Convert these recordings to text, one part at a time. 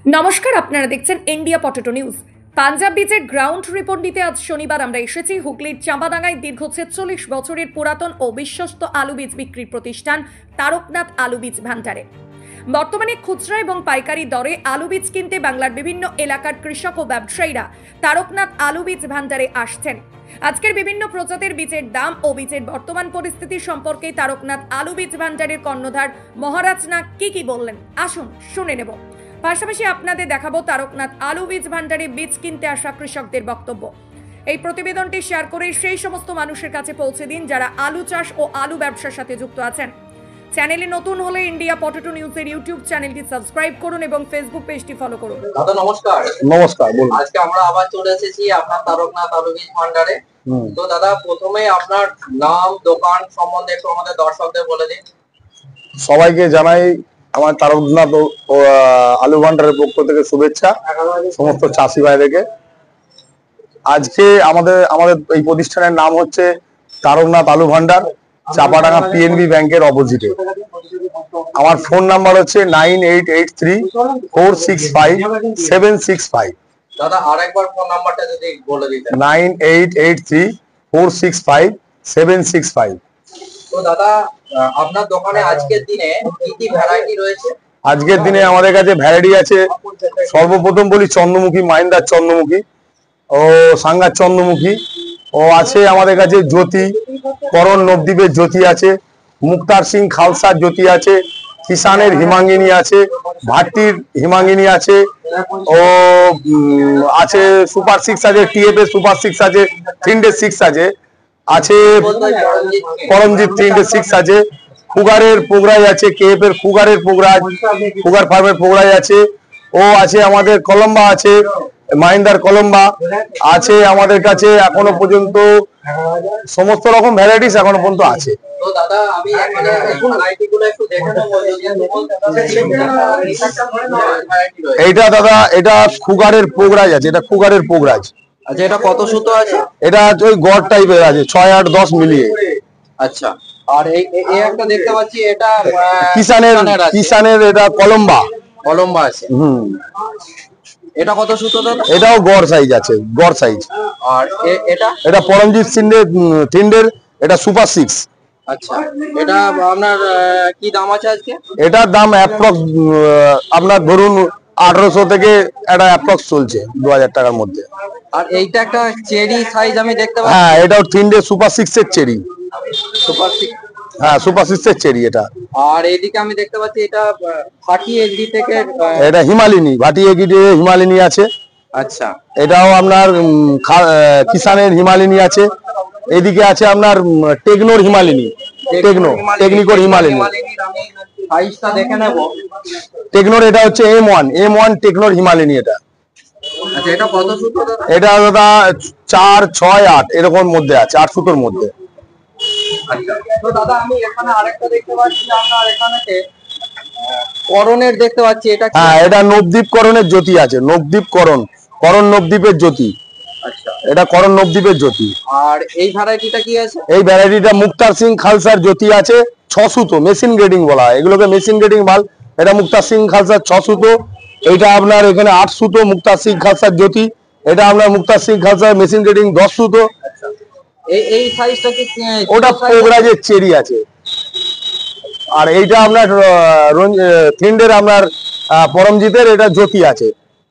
নমস্কার, আপনারা দেখছেন ইন্ডিয়া পটেটো নিউজ। পাঞ্জাব বীজের গ্রাউন্ড রিপোর্ট নিতে আজ শনিবার আমরা এসেছি হুগলির চাঁপাডাঙ্গায় দীর্ঘ ৪৬ বছরের পুরাতন ও বিশ্বস্ত আলু বীজ বিক্রির প্রতিষ্ঠান তারকনাথ আলু বীজ ভান্ডারে। বর্তমানে খুচরা এবং পাইকারি দরে আলু বীজ কিনতে বাংলার বিভিন্ন এলাকার কৃষক ও ব্যবসায়ীরা তারকনাথ আলু বীজ ভান্ডারে আসছেন। আজকের বিভিন্ন প্রজাতির বীজের দাম ও বীজের বর্তমান পরিস্থিতি সম্পর্কে তারকনাথ আলু বীজ ভান্ডারের কর্ণধার মহারাজ নাগ কি বললেন, আসুন শুনে নেব। পাশাপাশি আপনাদের দেখাবো তারকনাথ আলু বীজ ভান্ডারে বীজ কিনতে আসা কৃষকদের বক্তব্য। এই প্রতিবেদনটি শেয়ার করে সেই সমস্ত মানুষের কাছে পৌঁছে দিন যারা আলু চাষ ও আলু ব্যবসার সাথে যুক্ত আছেন। চ্যানেলে নতুন হলে ইন্ডিয়া পটেটো নিউজের ইউটিউব চ্যানেলটি সাবস্ক্রাইব করুন এবং ফেসবুক পেজটি ফলো করুন। দাদা নমস্কার। নমস্কার, বলুন। আজকে আমরা আবার চলে এসেছি আপনার তারকনাথ আলু বীজ ভান্ডারে। তো দাদা প্রথমে আপনার নাম, দোকান সম্বন্ধে একটু আমাদের দর্শকদের বলে দিন। সবাইকে জানাই আমার তারকনাথ আলু ভান্ডারের পক্ষ থেকে শুভেচ্ছা সমস্ত চাষি ভাইদেরকে। আজকে আমাদের এই প্রতিষ্ঠানের নাম হচ্ছে তারকনাথ আলু ভান্ডার, চাঁপাডাঙ্গা পিএনবি ব্যাংকের অপোজিটে। আমার ফোন নাম্বার হচ্ছে 9883465765। দাদা আরেকবার ফোন নাম্বারটা যদি বলে দিতেন। 9883465765। তো দাদা আপনার দোকানে আজকের দিনে কি কি ভ্যারাইটি রয়েছে? আজকের দিনে আমাদের কাছে ভ্যারাইটি আছে। সর্বপ্রথম বলি চন্দ্রমুখী, মাহিন্দার চন্দ্রমুখী ও সাঙ্গার চন্দ্রমুখী ও আছে আমাদের কাছে জ্যোতি, করণ নবদ্বীপের জ্যোতি আছে, মুক্তার সিং খালসার জ্যোতি আছে, কিষানের হিমাঙ্গিনী আছে, ভাট্টির হিমাঙ্গিনী আছে ও আছে সুপার 6 আছে, টিএফ এর সুপার 6 আছে, 3-6 আছে, পরমজিৎ 3-6 আছে, কুগারের পোগরাজ আছে, কেএফ এর কুগারের পোগরাজ, কুগার ফার্মের পোগরাজ আছে ও আছে আমাদের কলম্বা আছে, মাহিন্দার কলম্বা আছে আমাদের কাছে। এখনো পর্যন্ত সমস্ত রকম ভ্যারাইটিস এখনো পর্যন্ত আছে। তো দাদা আমি এখানে ভ্যারাইটিগুলো একটু দেখে নেব। এইটা দাদা, এটা কুগারের পোগরাজ আছে, এটা কুগারের পোগরাজ। আচ্ছা, এটা কত সুতো আছে? এটা ওই গড় টাইপের আছে, 6, 8, 10 মিলিয়ে। আচ্ছা, আর এই একটা দেখতে পাচ্ছি, এটা কিষানের এটা কলম্বা আছে। এটা কত সুতো দাদা? এটাও গড় সাইজ আছে, গড় সাইজ। আর এটা পরমজিৎ সিন্ডের, এটা সুপার 6। আচ্ছা, এটা আপনার কি দাম আছে আজকে? এটার দাম অ্যাপ্রক্স আপনার ধরুন 1800 থেকে এটা অ্যাপ্রক্স চলছে 2000 টাকার মধ্যে। আর এইটা একটা চেরি সাইজ আমি দেখতে পাচ্ছি। হ্যাঁ, এটাও 3 সুপার 6 এর চেরি। সুপার 6? হ্যাঁ, সুপার 6 এর চেরি এটা। আর এইদিকে আমি দেখতে পাচ্ছি এটা ভাটি এগ্রি থেকে, এটা হিমালিনী, ভাটি এগ্রি হিমালিনী আছে। আচ্ছা, এটাও আপনার কিষানের হিমালিনী আছে। এদিকে আছে আপনার টেকনোর হিমালিনী, টেকনিকোর হিমালিনী। সাইজটা দেখে নেব। টেকনোর এটা হচ্ছে M1 টেকনোর হিমালিনী এটা। আচ্ছা, এটা কত সুতো দাদা? এটা দাদা 4, 6, 8 এরকম মধ্যে আছে, 8 সুতোর মধ্যে। আচ্ছা, তো দাদা আমি এখানে আরেকটা দেখতে পাচ্ছি, আপনার এখানেতে করণের দেখতে পাচ্ছি। এটা হ্যাঁ, এটা নবদ্বীপ করণের জ্যোতি আছে, নবদ্বীপ করণ নবদ্বীপের জ্যোতি। আচ্ছা, এটা করণ নবদ্বীপের জ্যোতি। আর এই ভ্যারাইটিটা কি আছে? এই ভ্যারাইটিটা মুক্তার সিং খালসার জ্যোতি আছে, 6 সুতো, মেশিন গ্রেডিং বলা হয় এগুলোকে, মেশিন গ্রেডিং মাল। এটা মুক্তার সিং খালসার 6 সুতো। এটা আপনার এখানে 8 সুতো মুক্তার সিং খালসার জ্যোতি। এটা আপনার মুক্তার সিং খালসার মেশিন গ্রেডিং 10 সুতো। এই সাইজটা কি? ওটা পোগরাজের চেরি আছে। আর এইটা আপনার থিন্ডের আপনার পরমজিতের এটা জ্যোতি আছে,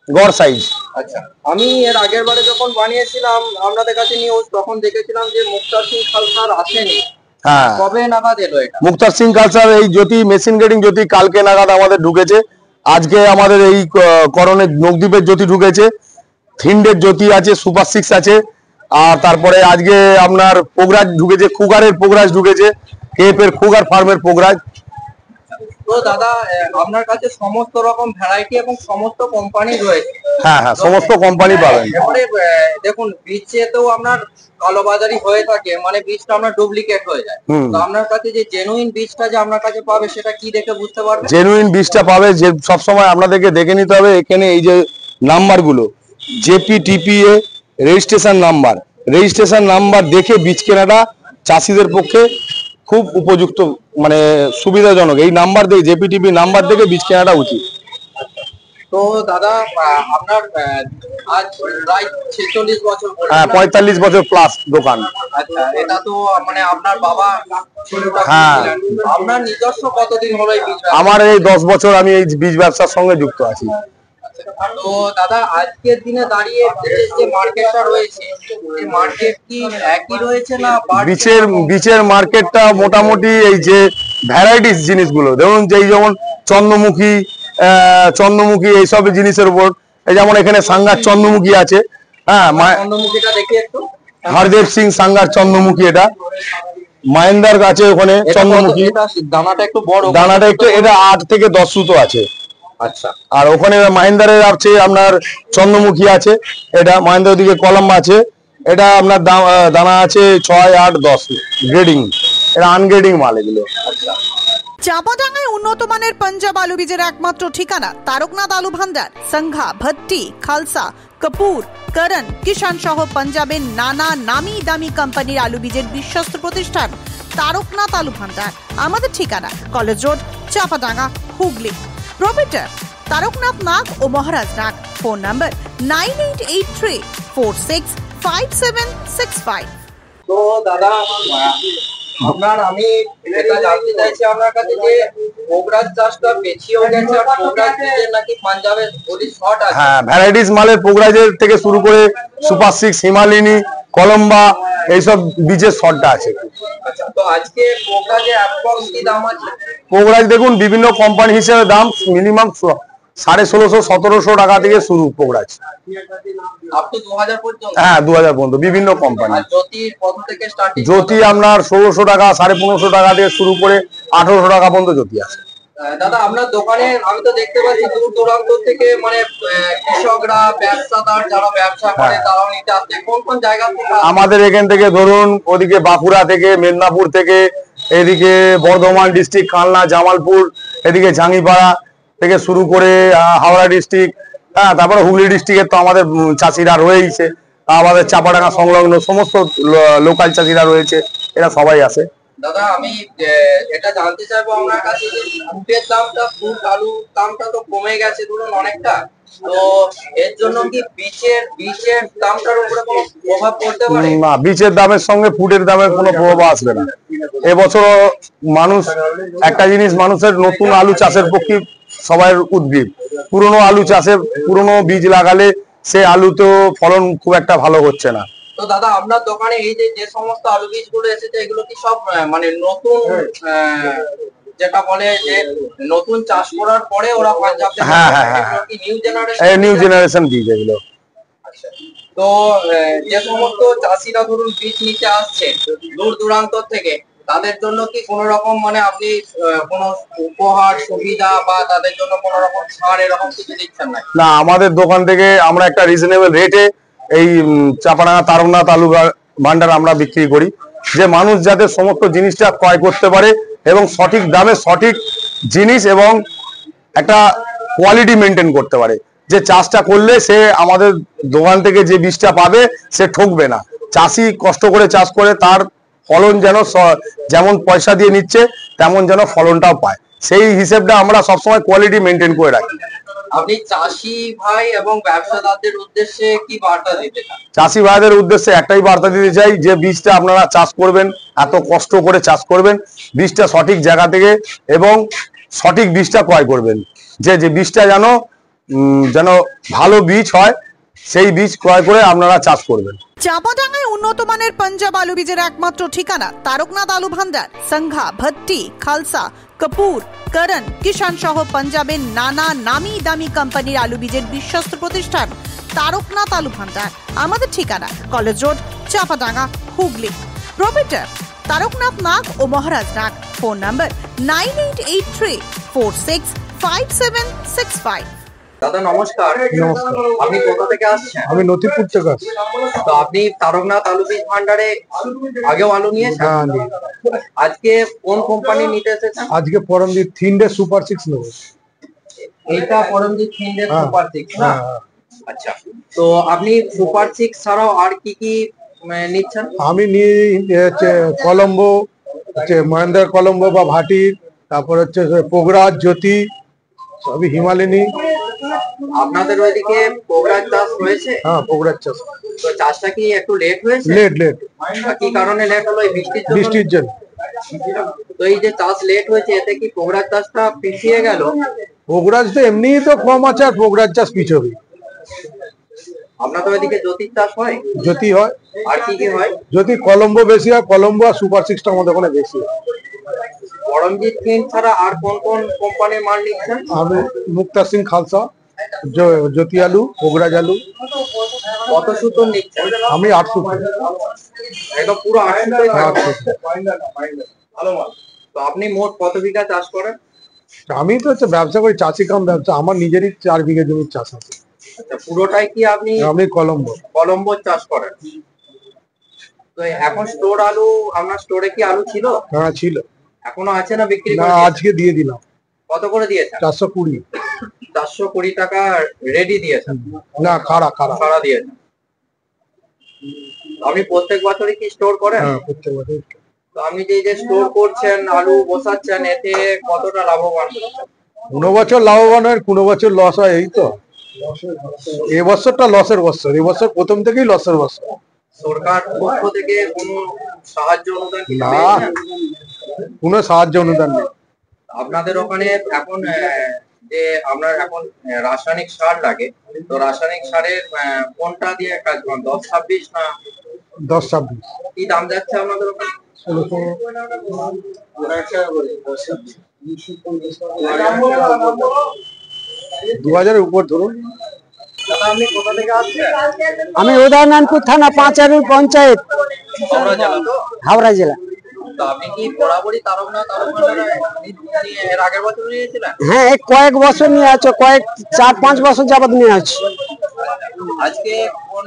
গড় সাইজ। আচ্ছা, আমি এর আগের বারে যখন বানিয়েছিলাম আপনাদের কাছে নিউজ, তখন দেখেছিলাম যে মুক্তার সিং খালসার আসেনি। হ্যাঁ, কবে নাগাদ এলো এটা? মুক্তার সিং খালসার এই জ্যোতি মেশিন গ্রেডিং জ্যোতি কালকে নাগাদ আমাদের ঢুকেছে। আজকে আমাদের এই করণের নবদ্বীপের জ্যোতি ঢুকেছে, থিন্ডের জ্যোতি আছে, সুপার 6 আছে। আর তারপরে আজকে আপনার পোগরাজ ঢুকেছে, কুগারের পোগরাজ ঢুকেছে, কেএফ এর কুগার ফার্মের পোগরাজ। তো দাদা আপনার কাছে সমস্ত রকম ভ্যারাইটি এবং সমস্ত কোম্পানি রয়েছে? হ্যাঁ, সমস্ত কোম্পানি পাবেন। এবারে দেখুন, বীজেতেও আপনার কালোবাজারি হয়ে থাকে, মানে বীজটা আপনার ডুপ্লিকেট হয়ে যায়। তো আপনার কাছে যে জেনুইন বীজটা যে আপনার কাছে পাবে, সেটা কি দেখে বুঝতে পারবে? জেনুইন বীজটা পাবে যে সবসময় আপনাদেরকে দেখে নিতে হবে। এখানে এই যে নাম্বারগুলো, JPTPA রেজিস্ট্রেশন নাম্বার দেখে বীজ কেনাটা চাষিদের পক্ষে খুব উপযুক্ত, মানে সুবিধাজনক। এই নাম্বার দেখে, JPTP নাম্বার দেখে বীজ কেনাটা উচিত। তো দাদা আপনার আজ প্রায় 46 বছর বললেন। হ্যাঁ, 45 বছর প্লাস দোকান। আচ্ছা, এটা তো মানে আপনার বাবা শুরুটা হ্যাঁ। করেছিলেন। আপনার নিজস্ব কতদিন হলো এই বীজ ব্যবসা? আমার এই 10 বছর আমি এই বীজ ব্যবসার সঙ্গে যুক্ত আছি। তো দাদা আজকের দিনে দাঁড়িয়ে যে মার্কেটটা রয়েছে, এই মার্কেট কি একই রয়েছে না বীজের মার্কেটটা মোটামুটি এই যে ভ্যারাইটিস জিনিসগুলো, ধরুন যেমন চন্দ্রমুখী এইসব জিনিসের উপর, এই যেমন এখানে সাঙ্গার চন্দ্রমুখী আছে। হ্যাঁ, চন্দ্রমুখীটা দেখি একটু। হরদেব সিং সাঙ্গার চন্দ্রমুখী, এটা মাহিন্দার কাছে ওখানে চন্দ্রমুখী। দানাটা একটু এটা 8 থেকে 10 সুতো আছে। আচ্ছা। আর ওখানে মাহিন্দারের আছে আপনার চন্দ্রমুখী আছে, এটা মাহিন্দার দিকে কলম আছে, এটা আপনার দানা আছে 6, 8, 10 গ্রেডিং, এটা আনগ্রেডিং মাল এগুলো। চাঁপাডাঙ্গায় উন্নত মানের পাঞ্জাব আলু বীজের একমাত্র ঠিকানা তারকনাথ আলু ভান্ডার। সংঘা, ভট্টি, খালসা, কপুর, করণ, কিষান সহ পাঞ্জাবের নানা নামি দামি কোম্পানির আলু বীজের বিশ্বস্ত প্রতিষ্ঠান তারকনাথ আলু ভান্ডার। আমাদের ঠিকানা college road, Champadanga, Hooghly. Proprietor Taraknath Nag ও মহারাজ নাগ। Phone number 9883465765। তো দাদা আমি এটা জানতে চাইছি আপনার কাছে যে পোগরাজ চাষটা পেছিয়েও গেছে, আর পোগরাজ বীজের নাকি পাঞ্জাবের বলি শর্ট আছে। হ্যাঁ, ভ্যারাইটিস মালের পোগরাজের থেকে শুরু করে সুপার 6, হিমালিনী, কলম্বা এইসব বীজের শর্টটা আছে। আচ্ছা, তো আজকে পোগরাজে অ্যাপ্রক্স কি দাম আছে? পোগরাজ দেখুন বিভিন্ন কোম্পানি হিসেবে দাম মিনিমাম 1650, 1700 টাকা থেকে শুরু পোগরাজ। আপ টু 2000 পর্যন্ত? হ্যাঁ, 2000 পর্যন্ত বিভিন্ন কোম্পানি। আর জ্যোতি কত থেকে স্টার্টিং? জ্যোতি আপনার 1600 টাকা, 1550 টাকা থেকে শুরু করে 1800 টাকা পর্যন্ত জ্যোতি আছে। দাদা আপনার দোকানে আমি তো দেখতে পাচ্ছি দূর দূরান্ত থেকে মানে কৃষকরা, ব্যবসাদার যারা ব্যবসা করে তারাও নিতে আসছে। কোন কোন জায়গা থেকে? আমাদের এখান থেকে ধরুন ওদিকে বাঁকুড়া থেকে, মেদিনীপুর থেকে, এদিকে বর্ধমান ডিস্ট্রিক্ট, কালনা, জামালপুর, এদিকে জাঙ্গিপাড়া থেকে শুরু করে হাওড়া ডিস্ট্রিক্ট, হ্যাঁ, তারপরে হুগলি ডিস্ট্রিক্টের তো আমাদের চাষিরা রয়েছে, আমাদের চাঁপাডাঙ্গা সংলগ্ন সমস্ত লোকাল চাষিরা রয়েছে, এরা সবাই আসে। দাদা আমি এটা জানতে চাইবো আপনার কাছে যে ফুটের দামটা, ফুট আলুর দামটা তো কমে গেছে ধরুন অনেকটা, তো এর জন্য কি বীজের দামটার উপরে কোনো প্রভাব পড়তে পারে? না, বীজের দামের সঙ্গে ফুটের দামের কোনো প্রভাব আসবে না। এবছর একটা জিনিস, মানুষের নতুন আলু চাষের পক্ষে সবাই উদ্গ্রীব। পুরনো আলু চাষে পুরনো বীজ লাগালে সে আলুতেও ফলন খুব একটা ভালো হচ্ছে না। তো দাদা আপনার দোকানে এই যে সমস্ত আলু বীজগুলো এসেছে এগুলো কি সব মানে নতুন, যেটা বলে যে নতুন চাষ করার পরে ওরা পাঞ্জাব থেকে? হ্যাঁ হ্যাঁ হ্যাঁ, নিউ জেনারেশন বীজ এগুলো। তো যে সমস্ত চাষিরা ধরুন বীজ নিতে আসছে দূর দূরান্ত থেকে, তাদের জন্য কি কোন রকম মানে আপনি কোন উপহার সুবিধা বা তাদের জন্য কোন রকম ছাড় এরকম কিছু দিচ্ছেন না? না, আমাদের দোকান থেকে আমরা একটা রিজনেবল রেটে এই চাঁপাডাঙ্গা তারকনাথ আলু ভান্ডার আমরা বিক্রি করি, যে মানুষ যাতে সমস্ত জিনিসটা ক্রয় করতে পারে এবং সঠিক দামে সঠিক জিনিস এবং একটা কোয়ালিটি মেনটেন করতে পারে। যে চাষটা করলে সে আমাদের দোকান থেকে যে বীজটা পাবে সে ঠকবে না। চাষি কষ্ট করে চাষ করে তার ফলন যেন যেমন পয়সা দিয়ে নিচ্ছে তেমন যেন ফলনটাও পায়, সেই হিসেবটা আমরা সবসময় কোয়ালিটি মেনটেন করে রাখি। আপনি চাষি ভাই এবং ব্যবসাদারদের উদ্দেশ্যে কি বার্তা দিতে চান? চাষি ভাইদের উদ্দেশ্যে একটাই বার্তা দিতে চাই, যে বীজটা আপনারা চাষ করবেন, এত কষ্ট করে চাষ করবেন, বীজটা সঠিক জায়গা থেকে এবং সঠিক বীজটা ক্রয় করবেন, যে বীজটা যেন ভালো বীজ হয় সেই বীজ ক্রয় করে আপনারা চাষ করবেন। চাঁপাডাঙ্গায় উন্নত মানের পাঞ্জাব আলু বীজের একমাত্র ঠিকানা তারকনাথ আলু ভান্ডার। সংঘা, ভট্টি, খালসা, কপুর, করণ, কিষান সহ পাঞ্জাবের নানা নামি দামি কোম্পানির আলু বীজের বিশ্বস্ত প্রতিষ্ঠান তারকনাথ আলু ভান্ডার। আমাদের ঠিকানা college road, Champadanga, Hooghly. Proprietor Taraknath Nag ও মহারাজ নাগ। Phone number 9883465765। দাদা নমস্কার। নমস্কার। আপনি কোথা থেকে আসছেন? আমি নথিপুর থেকে আসছি। তো আপনি তারকনাথ আলু বীজ ভান্ডারে আগেও আলু নিয়েছেন? হ্যাঁ, আজকে কোন কোম্পানি নিতে এসেছেন? আজকে পরমজিৎ থিন্ডে সুপার 6 নেব। এইটা পরমজিৎ থিন্ডে সুপার 6 না? আচ্ছা, তো আপনি সুপার 6 ছাড়াও আর কি কি নিচ্ছেন? আমি নিয়ে কলম্বো, মহেন্দ্র কলম্বো বা ভাটির, তারপর পোগরাজ, জ্যোতি, সবই হিমালিনী, আপনাদের ওইদিকে পোগরাজ চাষ হয়েছে? হ্যাঁ, পোগরাজ চাষ। তো চাষটা কি একটু লেট হয়েছে? লেট। কি কারণে লেট হলো? এই বৃষ্টির জন্য? তো এই যে চাষ লেট হয়েছে, এতে কি পোগরাজ চাষটা পিছিয়ে গেল? পোগরাজ তো এমনিই তো কম আছে, আর পোগরাজ চাষ পিছবে। আপনাদের ওইদিকে জ্যোতির চাষ হয়? জ্যোতি হয়। আর কি কি হয়? জ্যোতি, কলম্বো বেশি হয়, কলম্বো আর সুপার 6টা আমাদের ওখানে বেশি হয়। পরমজিৎ সিং ছাড়া আর কোন কোন কোম্পানির মাল নিচ্ছেন? আমি মুক্তা সিং খালসা, জ্যোতি আলু, পোগরাজ আলু। কত সুতোর নিচ্ছেন? আমি 800। একদম পুরো 800। তো আপনি মোট কত বিঘা চাষ করেন? আমি তো হচ্ছে ব্যবসা করি, চাষি কাম ব্যবসা। আমার নিজেরই 4 বিঘা জমির চাষ আছে। আচ্ছা, পুরোটাই কি আপনি কলম্বো চাষ করেন? তো এখন স্টোর আলু, আপনার স্টোরে কি আলু ছিল? হ্যাঁ, ছিল। এখনো আছে না বিক্রি না, করে? আজকে দিয়ে দিলাম। কত করে দিয়েছেন? 420। 420 টাকা রেডি দিয়েছেন? না, খাড়া সারা দিয়েছেন। আপনি প্রত্যেক বছরই কি স্টোর করেন? হ্যাঁ, প্রত্যেক বছর। তো আপনি যে স্টোর করছেন, আলু বসাচ্ছেন, এতে কতটা লাভবান হচ্ছেন? কোনো বছর লাভবান হয়, কোনো বছর লস হয়, এই তো। এবছরটা লসের বছর, এবছর প্রথম থেকেই লসের বছর। সরকার পক্ষ থেকে কোনো সাহায্য অনুদান কি না, পেয়েছেন? কোনো সাহায্য অনুদান নেই। আপনাদের ওখানে এখন যে আপনার এখন রাসায়নিক সার লাগে, তো রাসায়নিক সারের কোনটা দিয়ে কাজ করেন? 10-26 না 10-26। কি দাম যাচ্ছে আপনাদের ওখানে? 2000-এর উপর ধরুন। দাদা, আপনি কোথা থেকে আসছেন? আমি উদয়নারায়ণপুর থানা 5 পঞ্চায়েত, হাওড়া জেলা তো? হাওড়া জেলা। তো আপনি কি বরাবরই তারকনাথ আলু ভান্ডারে এর আগের বছর নিয়েছিলেন? হ্যাঁ, এই কয়েক বছর নিয়ে আছে, 4-5 বছর যাবত নিয়ে আছে। আজকে কোন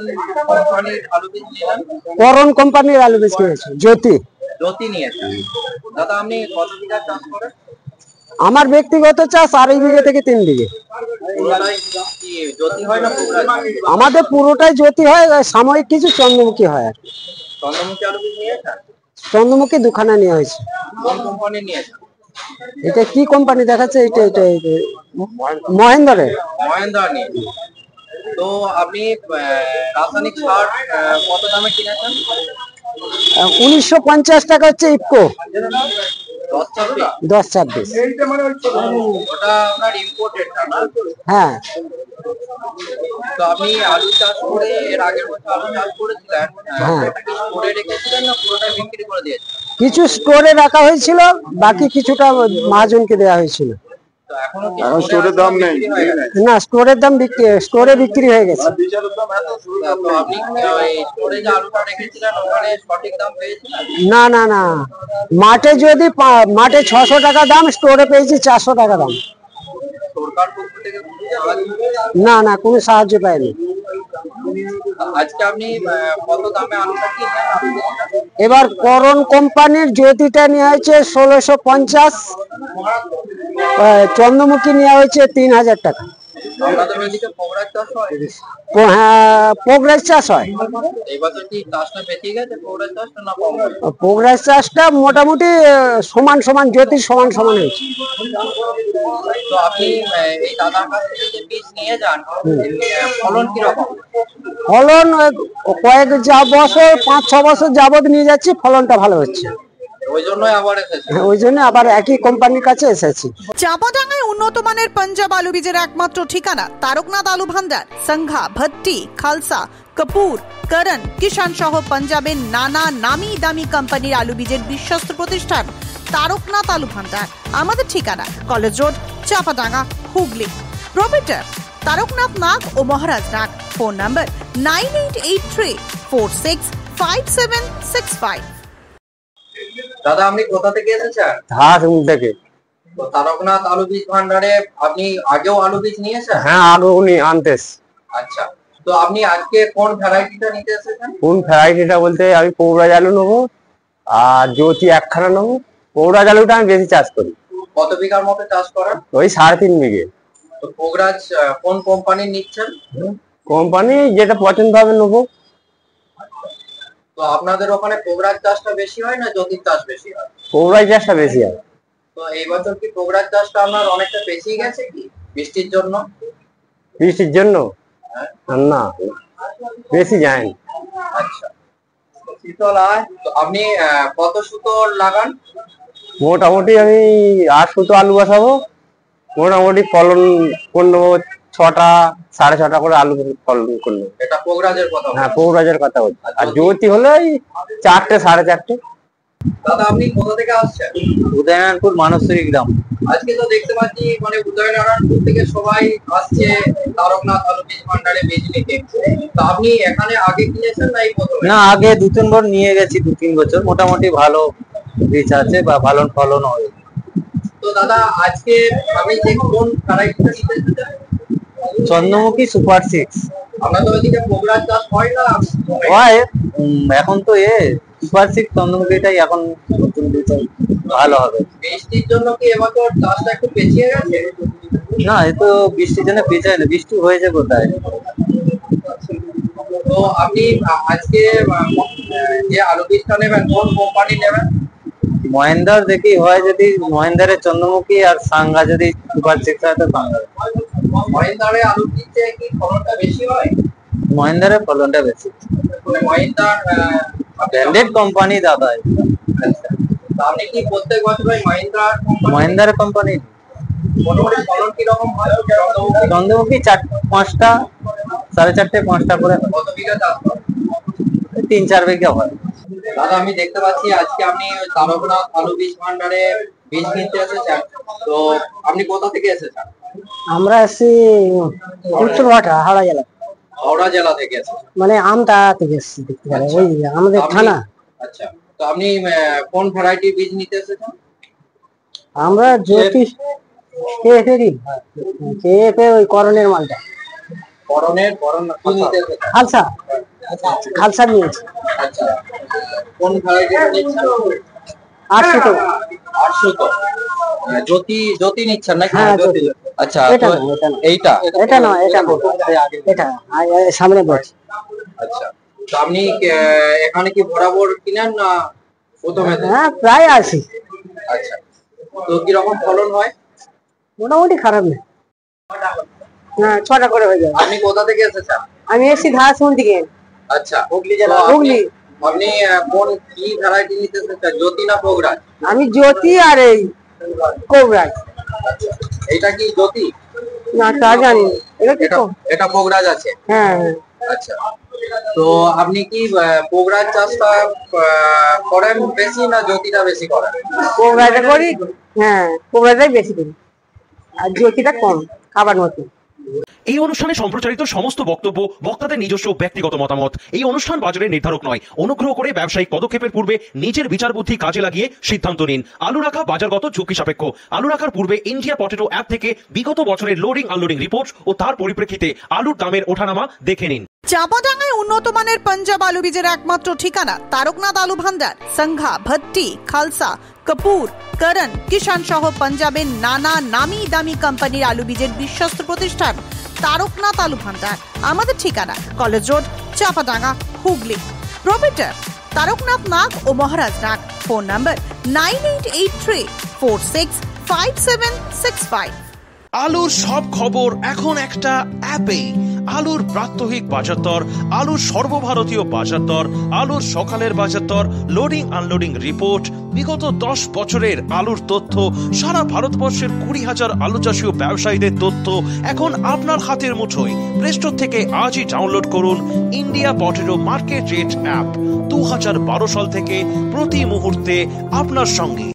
কোম্পানির আলু বীজ নিলেন? করণ কোম্পানির আলু বীজ কিনেছে, জ্যোতি। জ্যোতি নিয়েছেন। দাদা, আপনি কত বিঘা চাষ করেন? আমার ব্যক্তিগত চাষ 2.5 বিঘে থেকে 3 বিঘে। পুরোটাই কি জ্যোতি হয় না পোগরাজ? আমাদের পুরোটাই জ্যোতি হয়, সাময়িক কিছু চন্দ্রমুখী হয় আর কি। চন্দ্রমুখী আলু বীজ নিয়েছেন? চন্দ্রমুখী 2খানা নেওয়া হয়েছে। কোন কোম্পানি নিয়েছেন? এটা কি কোম্পানি দেখাচ্ছে? এটা মহেন্দ্রের। মহেন্দ্র নিয়েছেন। তো আপনি রাসায়নিক সার কত দামে কিনেছেন? 1950 টাকা হচ্ছে ইফকো 10-26। 10-26। ওটা আপনার ইম্পোর্টেডটা না? হ্যাঁ। তো আপনি আলু চাষ করে এর আগের বছর আলু চাষ করেছিলেন, হ্যাঁ। ওটা কি স্টোরে রেখেছিলেন না পুরোটা বিক্রি করে দিয়েছেন? কিছু স্টোরে রাখা হয়েছিল, বাকি কিছুটা মহাজনকে দেওয়া হয়েছিল। তো এখনো কি স্টোরের দাম নেই? না, স্টোরের দাম স্টোরে বিক্রি হয়ে গেছে। তো আপনি ওই স্টোরে যে আলুটা রেখেছিলেন ওখানে সঠিক দাম পেয়েছিলেন? না না না, মাঠে যদি মাঠে 600 টাকা দাম, স্টোরে পেয়েছি 400 টাকা দাম। সরকার পক্ষ থেকে কোনো সাহায্য? না না, কোনো সাহায্য পাইনি। আজকে আপনি কত দামে আলুটা কিনলেন? এবার করণ কোম্পানির জ্যোতিটা নেওয়া হয়েছে 1650, চন্দ্রমুখী নেওয়া হয়েছে 3000 টাকা। আপনাদের ওইদিকে পোগরাজ চাষ হয়? হ্যাঁ, পোগরাজ চাষ হয়। এই বছর কি চাষটা বেঁচে গেছে পোগরাজ চাষটা না কম হয়েছে? পোগরাজ চাষটা মোটামুটি সমান সমান, জ্যোতির সমান সমান হয়েছে। তো আপনি এই দাদার কাছ থেকে যে বীজ নিয়ে যান, ফলন কিরকম? ফলন কয়েক বছর, 5-6 বছর যাবত নিয়ে যাচ্ছি, ফলনটা ভালো হচ্ছে। ওই জন্যই আবার এসেছে। ওই জন্য আবার একই কোম্পানির কাছে এসেছি। চাঁপাডাঙ্গায় উন্নত মানের পাঞ্জাব আলু বীজের একমাত্র ঠিকানা তারকনাথ আলু ভান্ডার। সংঘা, ভট্টি, খালসা, কপুর, করণ, কিষান সহ পাঞ্জাবের নানা নামি দামি কোম্পানির আলু বীজের বিশ্বস্ত প্রতিষ্ঠান তারকনাথ আলু ভান্ডার। আমাদের ঠিকানা college road, Champadanga, Hooghly. Proprietor Taraknath Nag ও মহারাজ নাগ। Phone number 9883465765। দাদা, আপনি কোথা থেকে এসেছেন? ধারুন থেকে। তো তারকনাথ আলু বীজ ভান্ডারে আপনি আগেও আলু বীজ নিয়েছেন? হ্যাঁ, আলু উনি আনতেস। আচ্ছা, তো আপনি আজকে কোন ভ্যারাইটিটা নিতে এসেছেন? কোন ভ্যারাইটিটা বলতে আমি পোগরাজ আলু নেবো আর জ্যোতি 1খানা নেবো। পোগরাজ আলুটা আমি বেশি চাষ করি। কত বিঘার মতো চাষ করেন? ওই 3.5 বিঘে। তো পোগরাজ কোন কোম্পানির নিচ্ছেন? কোম্পানি যেটা পছন্দ হবে নেবো। তো আপনাদের ওখানে পোগরাজ চাষটা বেশি হয় না জ্যোতির চাষ বেশি হয়? পোগরাজ চাষটা বেশি হয়। তো এই বছর কি পোগরাজ চাষটা আপনার অনেকটা বেশি গেছে কি বৃষ্টির জন্য? বৃষ্টির জন্য না বেশি যায় না। আচ্ছা, শীতল আয়। তো আপনি কত সুতো লাগান? মোটামুটি আমি 8 সুতো আলু বসাবো, মোটামুটি ফলন করবো 6টা 6.5টা করে আলু ফলন করলো। এটা পোগরাজের কথা? হ্যাঁ, পৌরাজের কথা বলছি। আর জ্যোতি হলে 4টে 4.5টে। দাদা আপনি কোথা থেকে আসছেন? উদয়নারায়ণপুর মানসী গ্রাম। আজকে তো দেখতে পাচ্ছি মানে উদয়নারায়ণপুর থেকে সবাই আসছে তারকনাথ আলু বীজ ভান্ডারে বীজ নিতে। তো আপনি এখানে আগে কিনেছেন না এই প্রথম? না, আগে 2-3 বার নিয়ে গেছি, 2-3 বছর। মোটামুটি ভালো বীজ আছে বা ভালো ফলন হয়। তো দাদা আজকে আপনি যে কোন ভ্যারাইটিটা নিতে এসেছেন? চন্দ্রমুখী সুপার 6। আপনাদের ওইদিকে পোগরাজ চাষ হয় না? হয়, এখন তো সুপার 6 চন্দ্রমুখীটাই এখন নতুন বীজ, ভালো হবে। বৃষ্টির জন্য কি এবছর চাষটা একটু পেছিয়ে গেছে? না, এ তো বৃষ্টির জন্য পেঁচায় না, বৃষ্টি হয়েছে কোথায়। তো আপনি আজকে যে আলু বীজটা নেবেন কোন কোম্পানি নেবেন? মহেন্দ্রার দেখি হয়, যদি মহেন্দ্রের চন্দ্রমুখী আর সাঙ্গা যদি সুপার 6 হয় তো সাঙ্গা। মহিন্দ্রার আলু বীজে কি ফলনটা বেশি হয়? মহেন্দ্রের ফলনটা বেশি। মানে মহিন্দ্রার ব্র্যান্ডেড কোম্পানি দাদা। তো আপনি কি প্রত্যেক বছর ওই মহিন্দ্রার মহেন্দ্রের কোম্পানি। মোটামুটি ফলন কিরকম হয়? চন্দ্রমুখী 4-5টা 4.5টে 5টা করে হয়। কত বিঘা চাষ করেন? 3-4 বিঘা হয়। দাদা আমি দেখতে পাচ্ছি আজকে আপনি তারকনাথ আলু বীজ ভান্ডারে বীজ কিনতে এসেছেন। তো আপনি কোথা থেকে এসেছেন? আমরা এসেছি উত্তরভাটা, হাওড়া জেলা, হাওড়া জেলা থেকে এসেছেন? মানে আমটা থেকে এসেছি দেখতে পারে, ওই আমাদের আপনি- থানা। আচ্ছা, তো আপনি কোন ভ্যারাইটি বীজ নিতে এসেছেন? আমরা জ্যোতি ওই করণের মালটা, করণ কি নিতে এসেছেন? খালসা খালসা নিয়েছি। আচ্ছা, কোন ভ্যারাইটি নিচ্ছেন? 800 তো। 800 তো জ্যোতি নিচ্ছেন নাকি? হ্যাঁ, জ্যোতি। আচ্ছা, এটা তো না, এটা না। এইটা এটা নয়, এটা না, এটা সামনে বলছি। আচ্ছা, তো আপনি এখানে কি বরাবর কিনেন না প্রথমে? হ্যাঁ, প্রায় আসি। আচ্ছা, তো কিরকম ফলন হয়? মোটামুটি খারাপ না। হ্যাঁ, 6টা করে হয়ে যাবে। আপনি কোথা থেকে এসেছেন? আমি এসেছি ধারাসুন থেকে। আচ্ছা, হুগলি জেলা। তো আপনি- হুগলি। আপনি কোন কি ভ্যারাইটি নিতে এসেছেন, জ্যোতি না পোগরাজ? আমি জ্যোতি আর এই কোবরাজ। এটা কি জ্যোতি? না, তা জানি না। এটা কি এটা কো- এটা পোগরাজ আছে। হ্যাঁ, হ্যাঁ। আচ্ছা, তো আপনি কি পোগরাজ চাষটা করেন বেশি না জ্যোতিটা বেশি করেন? কোবরাজটা করি। হ্যাঁ, কোবরাজটাই বেশি করি, আর জ্যোতিটা কম, খাবার মতো। এই অনুষ্ঠানে সম্প্রচারিত সমস্ত বক্তব্য বক্তাদের নিজস্ব ব্যক্তিগত মতামত। এই অনুষ্ঠান বাজারের নির্ধারক নয়। অনুগ্রহ করে ব্যবসায়িক পদক্ষেপের পূর্বে নিজের বিচার বুদ্ধি কাজে লাগিয়ে সিদ্ধান্ত নিন। আলু রাখা বাজারগত ঝুঁকি সাপেক্ষ। আলু রাখার পূর্বে ইন্ডিয়া পটেটো অ্যাপ থেকে বিগত বছরের লোডিং আনলোডিং রিপোর্ট ও তার পরিপ্রেক্ষিতে আলুর দামের ওঠানামা দেখে নিন। চাঁপাডাঙ্গায় উন্নত মানের পাঞ্জাব আলু বীজের একমাত্র ঠিকানা তারকনাথ আলু ভান্ডার। সংঘা, ভট্টি, খালসা, কপুর, করণ, কিষান সহ পাঞ্জাবের নানা নামি দামি কোম্পানির আলু বীজের বিশ্বস্ত প্রতিষ্ঠান তারকনাথ আলু ভান্ডার। আমাদের ঠিকানা college road, Champadanga, Hooghly. Proprietor Taraknath Nag ও মহারাজ নাগ। Phone number 9883465765। আলুর সব খবর এখন একটা অ্যাপে। আলুর প্রাত্যহিক বাজার দর, আলুর সর্বভারতীয় বাজার দর, আলুর সকালের বাজার দর, লোডিং আনলোডিং রিপোর্ট, বিগত 10 বছরের আলুর তথ্য, সারা ভারতবর্ষের 20,000 আলু চাষী ও ব্যবসায়ীদের তথ্য এখন আপনার হাতের মুঠোয়। প্লে স্টোর থেকে আজই ডাউনলোড করুন India potato market rate app. 2012 সাল থেকে প্রতি মুহূর্তে আপনার সঙ্গে।